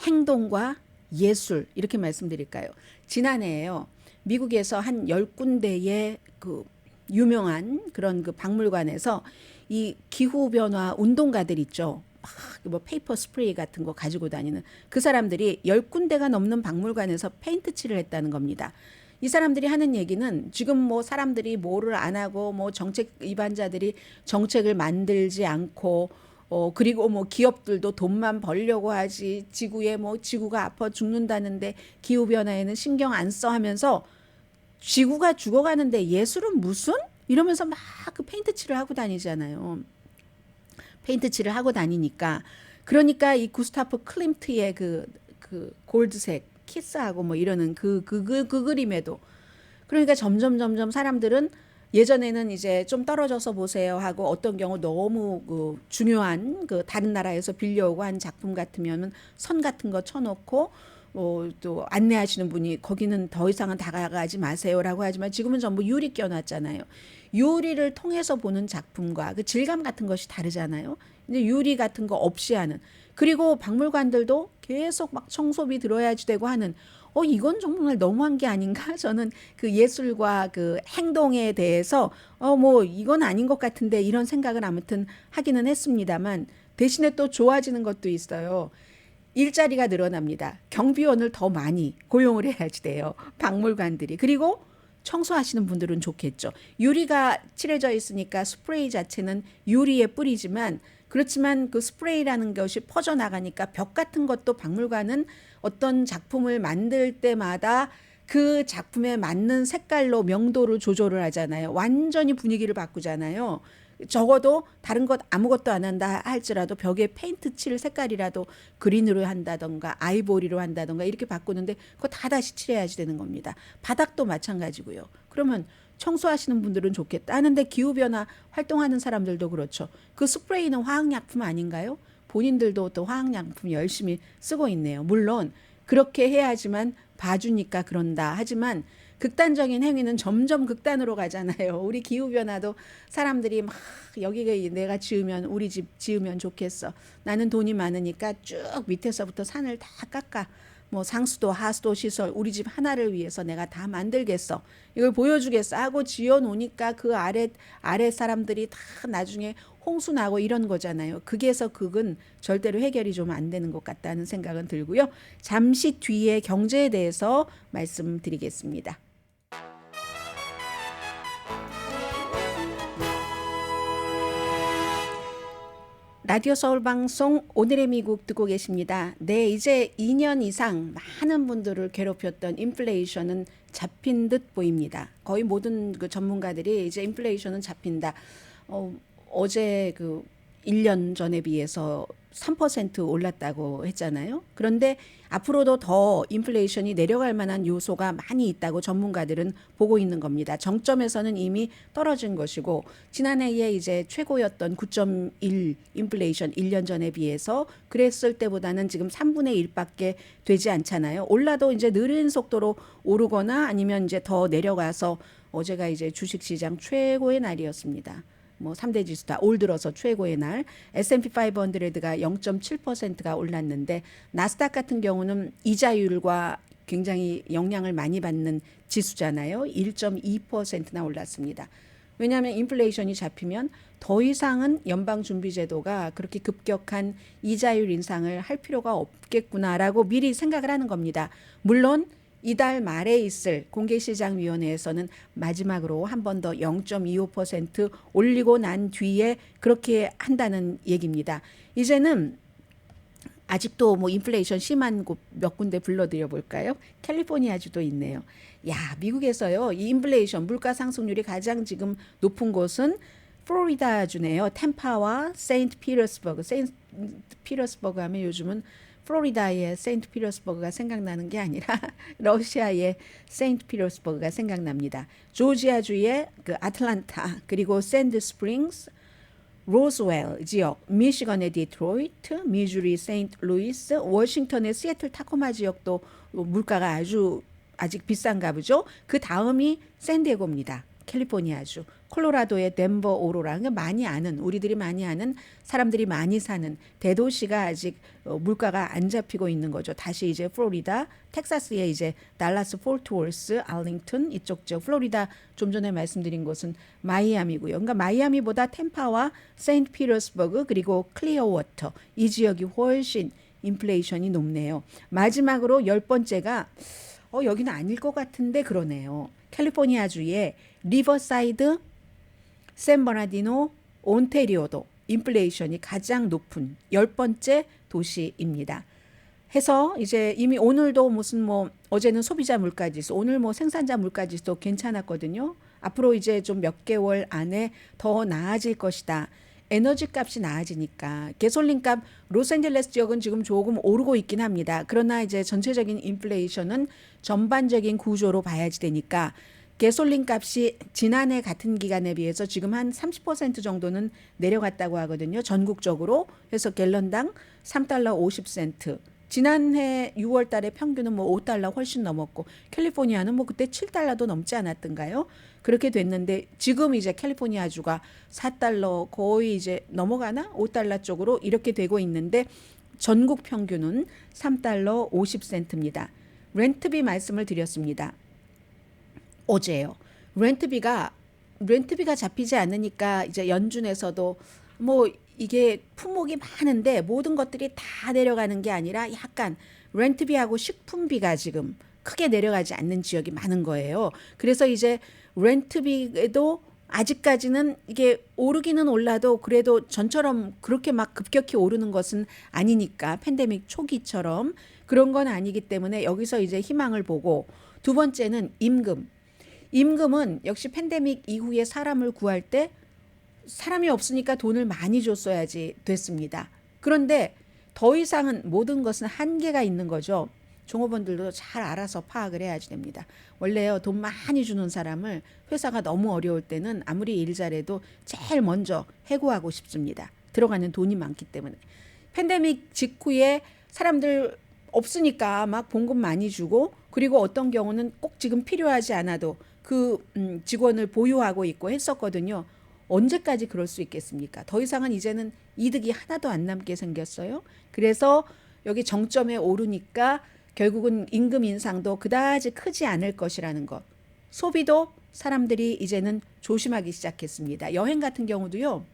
행동과 예술 이렇게 말씀드릴까요? 지난해에요. 미국에서 한 10군데의 그 유명한 그런 그 박물관에서 이 기후변화 운동가들 있죠. 뭐 페이퍼 스프레이 같은 거 가지고 다니는 그 사람들이 10군데가 넘는 박물관에서 페인트 칠을 했다는 겁니다. 이 사람들이 하는 얘기는 지금 뭐 사람들이 뭐를 안 하고 뭐 정책 위반자들이 정책을 만들지 않고 그리고 뭐 기업들도 돈만 벌려고 하지 지구에 뭐 지구가 아파 죽는다는데 기후 변화에는 신경 안 써 하면서 지구가 죽어가는데 예술은 무슨 이러면서 막 그 페인트 칠을 하고 다니잖아요. 페인트 칠을 하고 다니니까 그러니까 이 구스타프 클림트의 그 골드색 키스하고 뭐 이러는 그 그림에도 그러니까 점점 사람들은 예전에는 이제 좀 떨어져서 보세요 하고 어떤 경우 너무 그 중요한 그 다른 나라에서 빌려오고 한 작품 같으면은 선 같은 거 쳐놓고 또 안내하시는 분이 거기는 더 이상은 다가가지 마세요라고 하지만 지금은 전부 유리 껴놨잖아요. 유리를 통해서 보는 작품과 그 질감 같은 것이 다르잖아요. 근데 유리 같은 거 없이 하는 그리고 박물관들도 계속 막 청소비 들어야지 되고 하는 이건 정말 너무한 게 아닌가? 저는 그 예술과 그 행동에 대해서 뭐 이건 아닌 것 같은데 이런 생각을 아무튼 하기는 했습니다만 대신에 또 좋아지는 것도 있어요. 일자리가 늘어납니다. 경비원을 더 많이 고용을 해야지 돼요. 박물관들이. 그리고 청소하시는 분들은 좋겠죠. 유리가 칠해져 있으니까 스프레이 자체는 유리에 뿌리지만 그렇지만 그 스프레이라는 것이 퍼져나가니까 벽 같은 것도 박물관은 어떤 작품을 만들 때마다 그 작품에 맞는 색깔로 명도를 조절을 하잖아요. 완전히 분위기를 바꾸잖아요. 적어도 다른 것 아무것도 안 한다 할지라도 벽에 페인트 칠 색깔이라도 그린으로 한다던가 아이보리로 한다던가 이렇게 바꾸는데 그거 다 다시 칠해야지 되는 겁니다. 바닥도 마찬가지고요. 그러면 청소하시는 분들은 좋겠다 하는데 기후변화 활동하는 사람들도 그렇죠. 그 스프레이는 화학약품 아닌가요? 본인들도 또 화학약품 열심히 쓰고 있네요. 물론 그렇게 해야지만 봐주니까 그런다 하지만 극단적인 행위는 점점 극단으로 가잖아요. 우리 기후변화도 사람들이 막 여기가 내가 지으면 우리 집 지으면 좋겠어. 나는 돈이 많으니까 쭉 밑에서부터 산을 다 깎아. 뭐 상수도 하수도 시설 우리 집 하나를 위해서 내가 다 만들겠어. 이걸 보여주겠어 하고 지어놓으니까 그 아래 사람들이 다 나중에 홍수 나고 이런 거잖아요. 극에서 극은 절대로 해결이 좀 안 되는 것 같다는 생각은 들고요. 잠시 뒤에 경제에 대해서 말씀드리겠습니다. 라디오 서울 방송 오늘의 미국 듣고 계십니다. 네, 이제 2년 이상 많은 분들을 괴롭혔던 인플레이션은 잡힌 듯 보입니다. 거의 모든 그 전문가들이 이제 인플레이션은 잡힌다. 어제 그 1년 전에 비해서 3% 올랐다고 했잖아요. 그런데 앞으로도 더 인플레이션이 내려갈 만한 요소가 많이 있다고 전문가들은 보고 있는 겁니다. 정점에서는 이미 떨어진 것이고 지난해에 이제 최고였던 9.1 인플레이션 1년 전에 비해서 그랬을 때보다는 지금 3분의 1밖에 되지 않잖아요. 올라도 이제 느린 속도로 오르거나 아니면 이제 더 내려가서 어제가 이제 주식시장 최고의 날이었습니다. 뭐 3대 지수 다 올 들어서 최고의 날. S&P 500가 0.7%가 올랐는데 나스닥 같은 경우는 이자율과 굉장히 영향을 많이 받는 지수잖아요. 1.2%나 올랐습니다. 왜냐하면 인플레이션이 잡히면 더 이상은 연방준비제도가 그렇게 급격한 이자율 인상을 할 필요가 없겠구나라고 미리 생각을 하는 겁니다. 물론 이달 말에 있을 공개시장위원회에서는 마지막으로 한 번 더 0.25% 올리고 난 뒤에 그렇게 한다는 얘기입니다. 이제는 아직도 뭐 인플레이션 심한 곳 몇 군데 불러드려 볼까요? 캘리포니아주도 있네요. 야, 미국에서요, 이 인플레이션 물가 상승률이 가장 지금 높은 곳은 플로리다주네요. 템파와 세인트 피터스버그. 세인트 피터스버그 하면 요즘은 플로리다의 세인트 피터스버그가 생각나는 게 아니라 러시아의 세인트 피터스버그가 생각납니다. 조지아주의 그 아틀란타, 그리고 샌드 스프링스, 로즈웰 지역, 미시건의 디트로이트, 미주리 세인트 루이스, 워싱턴의 시애틀 타코마 지역도 물가가 아직 비싼가 보죠. 그 다음이 샌디에고입니다. 캘리포니아주. 콜로라도의 덴버 오로라. 그러니까 많이 아는, 우리들이 많이 아는, 사람들이 많이 사는 대도시가 아직 물가가 안 잡히고 있는 거죠. 다시 이제 플로리다, 텍사스의 이제 달라스, 포트워스, 알링턴 이쪽 지역, 플로리다 좀 전에 말씀드린 곳은 마이애미고요. 그러니까 마이애미보다 템파와 세인트 피터스버그 그리고 클리어워터 이 지역이 훨씬 인플레이션이 높네요. 마지막으로 10번째가 여기는 아닐 것 같은데 그러네요. 캘리포니아주의 리버사이드, 샌버나디노, 온태리오도 인플레이션이 가장 높은 10번째 도시입니다. 해서 이제 이미 오늘도 무슨 뭐 어제는 소비자 물가지수, 오늘 뭐 생산자 물가지수도 괜찮았거든요. 앞으로 이제 좀 몇 개월 안에 더 나아질 것이다. 에너지 값이 나아지니까 가솔린 값 로스앤젤레스 지역은 지금 조금 오르고 있긴 합니다. 그러나 이제 전체적인 인플레이션은 전반적인 구조로 봐야지 되니까 가솔린 값이 지난해 같은 기간에 비해서 지금 한 30% 정도는 내려갔다고 하거든요. 전국적으로. 그래서 갤런당 3달러 50센트. 지난해 6월 달에 평균은 뭐 5달러 훨씬 넘었고 캘리포니아는 뭐 그때 7달러도 넘지 않았던가요? 그렇게 됐는데 지금 이제 캘리포니아주가 4달러 거의 이제 넘어가나? 5달러 쪽으로 이렇게 되고 있는데 전국 평균은 3달러 50센트입니다. 렌트비 말씀을 드렸습니다. 어제요. 렌트비가 잡히지 않으니까 이제 연준에서도 뭐 이게 품목이 많은데 모든 것들이 다 내려가는 게 아니라 약간 렌트비하고 식품비가 지금 크게 내려가지 않는 지역이 많은 거예요. 그래서 이제 렌트비에도 아직까지는 이게 오르기는 올라도 그래도 전처럼 그렇게 막 급격히 오르는 것은 아니니까 팬데믹 초기처럼 그런 건 아니기 때문에 여기서 이제 희망을 보고 두 번째는 임금. 임금은 역시 팬데믹 이후에 사람을 구할 때 사람이 없으니까 돈을 많이 줬어야지 됐습니다. 그런데 더 이상은 모든 것은 한계가 있는 거죠. 종업원들도 잘 알아서 파악을 해야지 됩니다. 원래요, 돈 많이 주는 사람을 회사가 너무 어려울 때는 아무리 일 잘해도 제일 먼저 해고하고 싶습니다. 들어가는 돈이 많기 때문에. 팬데믹 직후에 사람들 없으니까 막 봉급 많이 주고 그리고 어떤 경우는 꼭 지금 필요하지 않아도 그 직원을 보유하고 있고 했었거든요. 언제까지 그럴 수 있겠습니까? 더 이상은 이제는 이득이 하나도 안 남게 생겼어요. 그래서 여기 정점에 오르니까 결국은 임금 인상도 그다지 크지 않을 것이라는 것. 소비도 사람들이 이제는 조심하기 시작했습니다. 여행 같은 경우도요.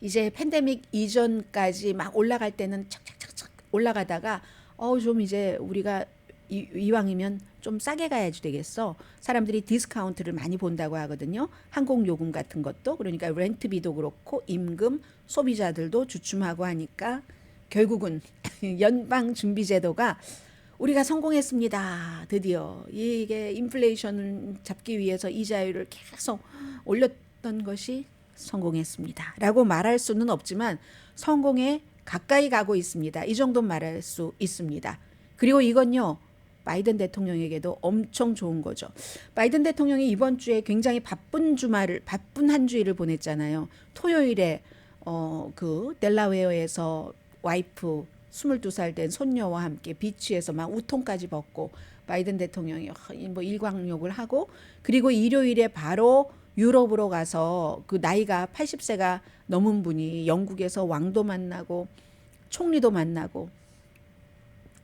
이제 팬데믹 이전까지 막 올라갈 때는 착착착착 올라가다가 좀 이제 우리가 이왕이면 좀 싸게 가야지 되겠어. 사람들이 디스카운트를 많이 본다고 하거든요. 항공요금 같은 것도. 그러니까 렌트비도 그렇고 임금, 소비자들도 주춤하고 하니까 결국은 연방준비제도가 우리가 성공했습니다. 드디어 이게 인플레이션을 잡기 위해서 이자율을 계속 올렸던 것이 성공했습니다. 라고 말할 수는 없지만 성공에 가까이 가고 있습니다. 이 정도 말할 수 있습니다. 그리고 이건요. 바이든 대통령에게도 엄청 좋은 거죠. 바이든 대통령이 이번 주에 굉장히 바쁜 한 주일을 보냈잖아요. 토요일에 그 델라웨어에서 와이프 22살 된 손녀와 함께 비치에서 막 우통까지 벗고 바이든 대통령이 뭐 일광욕을 하고, 그리고 일요일에 바로 유럽으로 가서 그 나이가 80세가 넘은 분이 영국에서 왕도 만나고 총리도 만나고,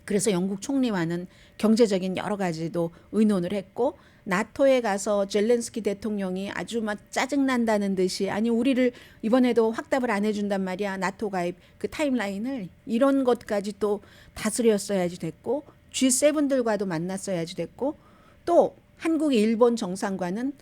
그래서 영국 총리와는 경제적인 여러 가지도 의논을 했고, 나토에 가서 젤렌스키 대통령이 아주 막 짜증난다는 듯이 아니 우리를 이번에도 확답을 안 해준단 말이야. 나토 가입 그 타임라인을 이런 것까지 또 다스렸어야지 됐고, G7들과도 만났어야지 됐고, 또 한국 일본 정상과는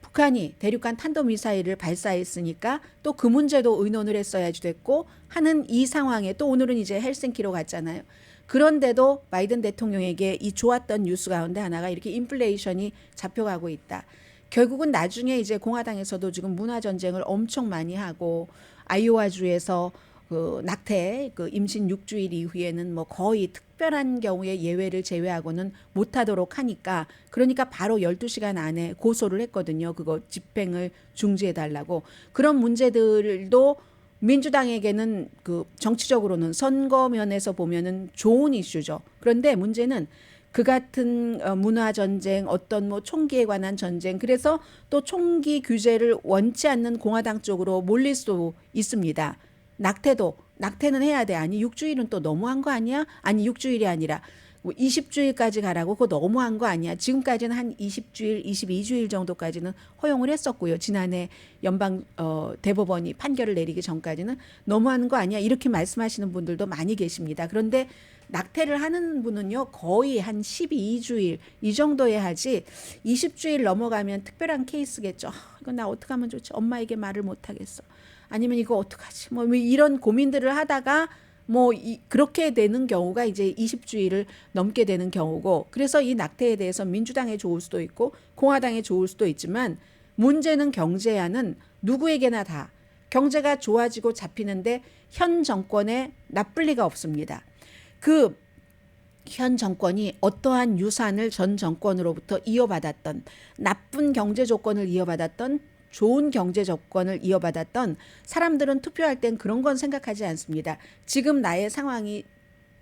북한이 대륙간 탄도미사일을 발사했으니까 또 그 문제도 의논을 했어야지 됐고 하는 이 상황에 또 오늘은 이제 헬싱키로 갔잖아요. 그런데도 바이든 대통령에게 이 좋았던 뉴스 가운데 하나가 이렇게 인플레이션이 잡혀가고 있다. 결국은 나중에 이제 공화당에서도 지금 문화 전쟁을 엄청 많이 하고, 아이오와주에서 그 낙태 그 임신 6주일 이후에는 뭐 거의 특별한 경우에 예외를 제외하고는 못하도록 하니까, 그러니까 바로 12시간 안에 고소를 했거든요. 그거 집행을 중지해달라고. 그런 문제들도 민주당에게는 그 정치적으로는 선거 면에서 보면은 좋은 이슈죠. 그런데 문제는 그 같은 문화 전쟁, 어떤 뭐 총기에 관한 전쟁, 그래서 또 총기 규제를 원치 않는 공화당 쪽으로 몰릴 수도 있습니다. 낙태는 해야 돼. 아니 6주일은 또 너무한 거 아니야? 아니 6주일이 아니라 20주일까지 가라고. 그거 너무한 거 아니야? 지금까지는 한 20주일, 22주일 정도까지는 허용을 했었고요. 지난해 연방 대법원이 판결을 내리기 전까지는 너무하는 거 아니야? 이렇게 말씀하시는 분들도 많이 계십니다. 그런데 낙태를 하는 분은요 거의 한 12주일 이 정도에 하지 20주일 넘어가면 특별한 케이스겠죠. 이거 나 어떻게 하면 좋지? 엄마에게 말을 못 하겠어. 아니면 이거 어떡하지? 뭐 이런 고민들을 하다가 그렇게 되는 경우가 이제 20주일을 넘게 되는 경우고, 그래서 이 낙태에 대해서 민주당에 좋을 수도 있고 공화당에 좋을 수도 있지만, 문제는 경제안은 누구에게나 다 경제가 좋아지고 잡히는데 현 정권에 나쁠 리가 없습니다. 그 현 정권이 어떠한 유산을 전 정권으로부터 이어받았던, 나쁜 경제 조건을 이어받았던, 좋은 경제 조건을 이어받았던 사람들은 투표할 땐 그런 건 생각하지 않습니다. 지금 나의 상황이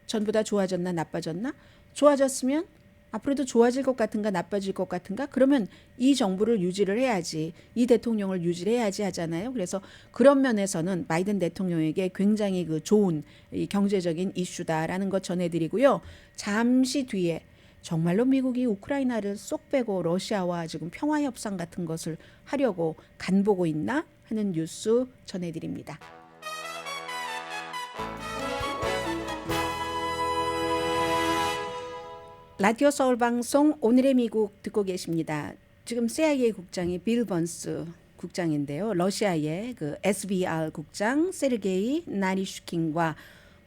전부 다 좋아졌나 나빠졌나? 좋아졌으면 앞으로도 좋아질 것 같은가 나빠질 것 같은가? 그러면 이 정부를 유지를 해야지, 이 대통령을 유지를 해야지 하잖아요. 그래서 그런 면에서는 바이든 대통령에게 굉장히 그 좋은 이 경제적인 이슈다라는 것 전해드리고요. 잠시 뒤에 정말로 미국이 우크라이나를 쏙 빼고 러시아와 지금 평화협상 같은 것을 하려고 간보고 있나 하는 뉴스 전해드립니다. 라디오 서울방송 오늘의 미국 듣고 계십니다. 지금 CIA 국장이 빌 번스 국장인데요. 러시아의 그 SVR 국장 세르게이 나리슈킨과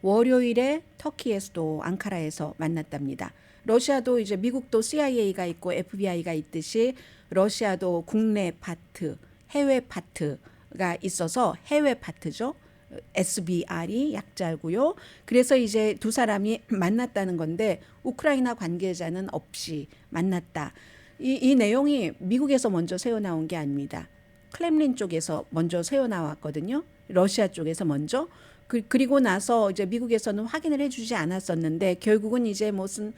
월요일에 터키의 수도 앙카라에서 만났답니다. 러시아도 이제 미국도 CIA가 있고 FBI가 있듯이 러시아도 국내 파트, 해외 파트가 있어서 해외 파트죠. SBR이 약자고요. 그래서 이제 두 사람이 만났다는 건데 우크라이나 관계자는 없이 만났다. 이 내용이 미국에서 먼저 새어나온 게 아닙니다. 클렘린 쪽에서 먼저 새어나왔거든요. 러시아 쪽에서 먼저. 그리고 나서 이제 미국에서는 확인을 해주지 않았었는데 결국은 이제 무슨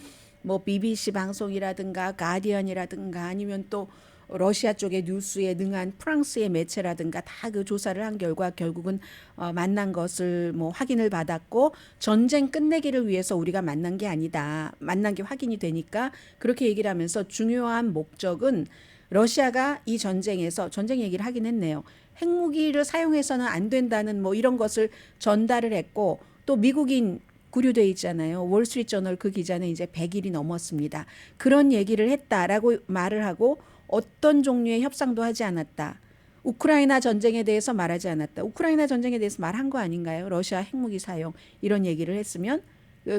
BBC 방송이라든가 가디언이라든가 아니면 또 러시아 쪽의 뉴스에 능한 프랑스의 매체라든가 다 그 조사를 한 결과 결국은 만난 것을 확인을 받았고, 전쟁 끝내기를 위해서 우리가 만난 게 아니다. 만난 게 확인이 되니까 그렇게 얘기를 하면서 중요한 목적은 러시아가 이 전쟁에서 전쟁 얘기를 하긴 했네요. 핵무기를 사용해서는 안 된다는 이런 것을 전달을 했고, 또 미국인 구류돼 있잖아요. 월스트리트저널 그 기자는 이제 100일이 넘었습니다. 그런 얘기를 했다라고 말을 하고 어떤 종류의 협상도 하지 않았다. 우크라이나 전쟁에 대해서 말하지 않았다. 우크라이나 전쟁에 대해서 말한 거 아닌가요? 러시아 핵무기 사용 이런 얘기를 했으면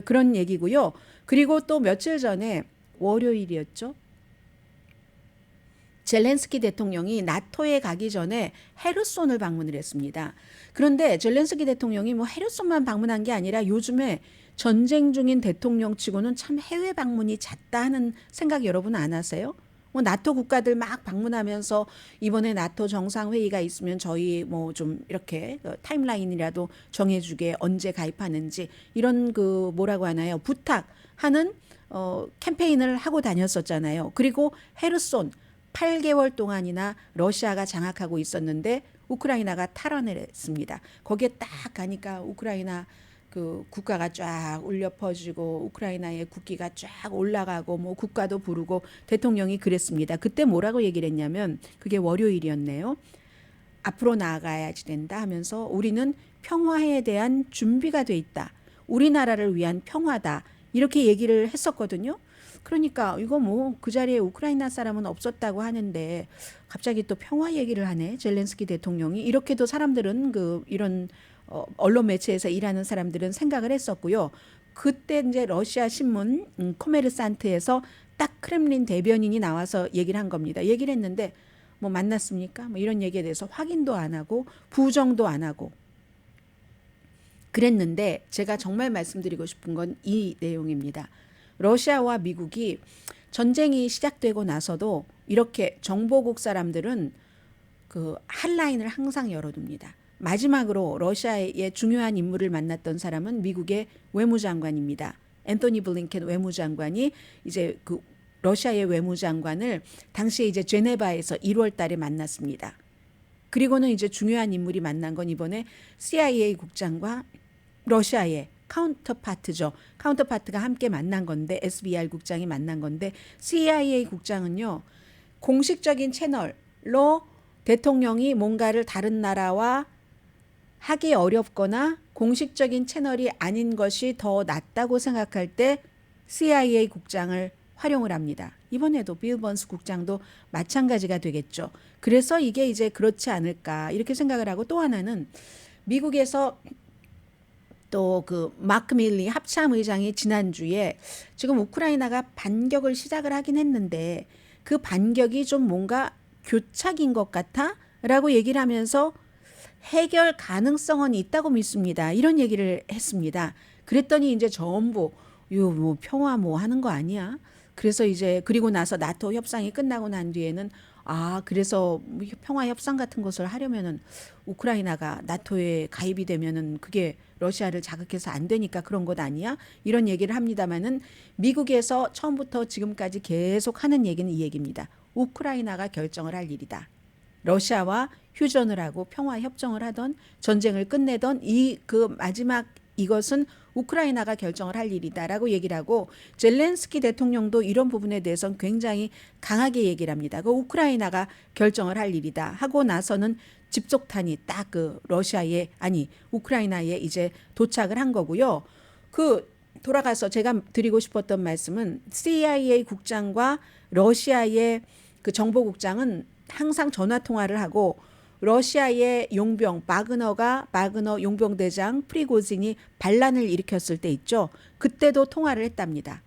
그런 얘기고요. 그리고 또 며칠 전에 월요일이었죠. 젤렌스키 대통령이 나토에 가기 전에 헤르손을 방문을 했습니다. 그런데 젤렌스키 대통령이 뭐 헤르손만 방문한 게 아니라 요즘에 전쟁 중인 대통령치고는 참 해외 방문이 잦다 하는 생각 여러분 안 하세요? 뭐 나토 국가들 막 방문하면서 이번에 나토 정상회의가 있으면 저희 뭐 좀 이렇게 타임라인이라도 정해주게 언제 가입하는지 이런 그 뭐라고 하나요? 부탁하는 캠페인을 하고 다녔었잖아요. 그리고 헤르손 8개월 동안이나 러시아가 장악하고 있었는데 우크라이나가 탈환을 했습니다. 거기에 딱 가니까 우크라이나 그 국가가 쫙 울려 퍼지고 우크라이나의 국기가 쫙 올라가고 뭐 국가도 부르고 대통령이 그랬습니다. 그때 뭐라고 얘기를 했냐면 그게 월요일이었네요. 앞으로 나아가야지 된다 하면서 우리는 평화에 대한 준비가 돼 있다. 우리나라를 위한 평화다. 이렇게 얘기를 했었거든요. 그러니까 이거 뭐 그 자리에 우크라이나 사람은 없었다고 하는데 갑자기 또 평화 얘기를 하네. 젤렌스키 대통령이. 이렇게도 사람들은 그 이런 언론 매체에서 일하는 사람들은 생각을 했었고요. 그때 이제 러시아 신문 코메르산트에서 딱 크렘린 대변인이 나와서 얘기를 한 겁니다. 얘기를 했는데 뭐 만났습니까? 뭐 이런 얘기에 대해서 확인도 안 하고 부정도 안 하고 그랬는데 제가 정말 말씀드리고 싶은 건 이 내용입니다. 러시아와 미국이 전쟁이 시작되고 나서도 이렇게 정보국 사람들은 그 핫라인을 항상 열어둡니다. 마지막으로 러시아의 중요한 인물을 만났던 사람은 미국의 외무장관입니다. 앤토니 블링켄 외무장관이 이제 그 러시아의 외무장관을 당시에 이제 제네바에서 1월 달에 만났습니다. 그리고는 이제 중요한 인물이 만난 건 이번에 CIA 국장과 러시아의 카운터파트죠. 카운터파트가 함께 만난 건데 SBR 국장이 만난 건데 CIA 국장은요. 공식적인 채널로 대통령이 뭔가를 다른 나라와 하기 어렵거나 공식적인 채널이 아닌 것이 더 낫다고 생각할 때 CIA 국장을 활용을 합니다. 이번에도 빌 번스 국장도 마찬가지가 되겠죠. 그래서 이게 이제 그렇지 않을까 이렇게 생각을 하고 또 하나는 미국에서 또 그 마크 밀리 합참의장이 지난주에 지금 우크라이나가 반격을 시작을 하긴 했는데 그 반격이 좀 뭔가 교착인 것 같아 라고 얘기를 하면서 해결 가능성은 있다고 믿습니다. 이런 얘기를 했습니다. 그랬더니 이제 전부 이거 뭐 평화 뭐 하는 거 아니야? 그래서 이제 그리고 나서 나토 협상이 끝나고 난 뒤에는 그래서 평화 협상 같은 것을 하려면은 우크라이나가 나토에 가입이 되면은 그게 러시아를 자극해서 안 되니까 그런 것 아니야? 이런 얘기를 합니다만은 미국에서 처음부터 지금까지 계속 하는 얘기는 이 얘기입니다. 우크라이나가 결정을 할 일이다. 러시아와 휴전을 하고 평화 협정을 하던 전쟁을 끝내던 그 마지막 이것은 우크라이나가 결정을 할 일이다라고 얘기를 하고 젤렌스키 대통령도 이런 부분에 대해서는 굉장히 강하게 얘기를 합니다. 그 우크라이나가 결정을 할 일이다 하고 나서는 집속탄이 딱 그 우크라이나에 이제 도착을 한 거고요. 그 돌아가서 제가 드리고 싶었던 말씀은 CIA 국장과 러시아의 그 정보국장은 항상 전화 통화를 하고 러시아의 용병 바그너 용병대장 프리고진이 반란을 일으켰을 때 있죠. 그때도 통화를 했답니다.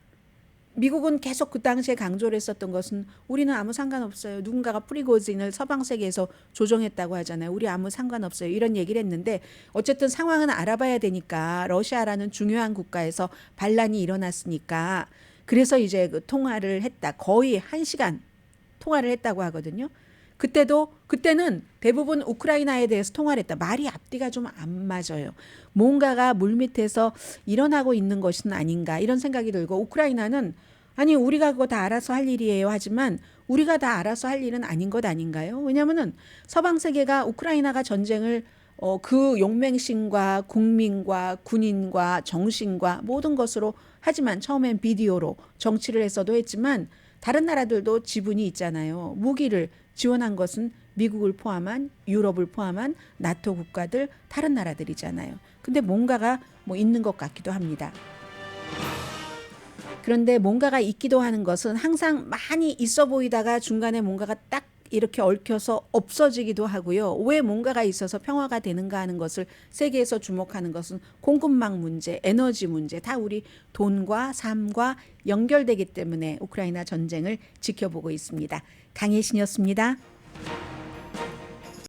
미국은 계속 그 당시에 강조를 했었던 것은 우리는 아무 상관없어요. 누군가가 프리고진을 서방 세계에서 조종했다고 하잖아요. 우리 아무 상관없어요. 이런 얘기를 했는데 어쨌든 상황은 알아봐야 되니까 러시아라는 중요한 국가에서 반란이 일어났으니까 그래서 이제 그 통화를 했다. 거의 1시간 통화를 했다고 하거든요. 그때는 대부분 우크라이나에 대해서 통화를 했다. 말이 앞뒤가 좀 안 맞아요. 뭔가가 물밑에서 일어나고 있는 것은 아닌가 이런 생각이 들고 우크라이나는 아니 우리가 그거 다 알아서 할 일이에요 하지만 우리가 다 알아서 할 일은 아닌 것 아닌가요? 왜냐하면은 서방 세계가 우크라이나가 전쟁을 그 용맹신과 국민과 군인과 정신과 모든 것으로 하지만 처음엔 비디오로 정치를 했어도 했지만 다른 나라들도 지분이 있잖아요. 무기를 지원한 것은 미국을 포함한 유럽을 포함한 나토 국가들 다른 나라들이잖아요. 근데 뭔가가 뭐 있는 것 같기도 합니다. 그런데 뭔가가 있기도 하는 것은 항상 많이 있어 보이다가 중간에 뭔가가 딱 이렇게 얽혀서 없어지기도 하고요. 왜 뭔가가 있어서 평화가 되는가 하는 것을 세계에서 주목하는 것은 공급망 문제, 에너지 문제 다 우리 돈과 삶과 연결되기 때문에 우크라이나 전쟁을 지켜보고 있습니다. 강혜신이었습니다.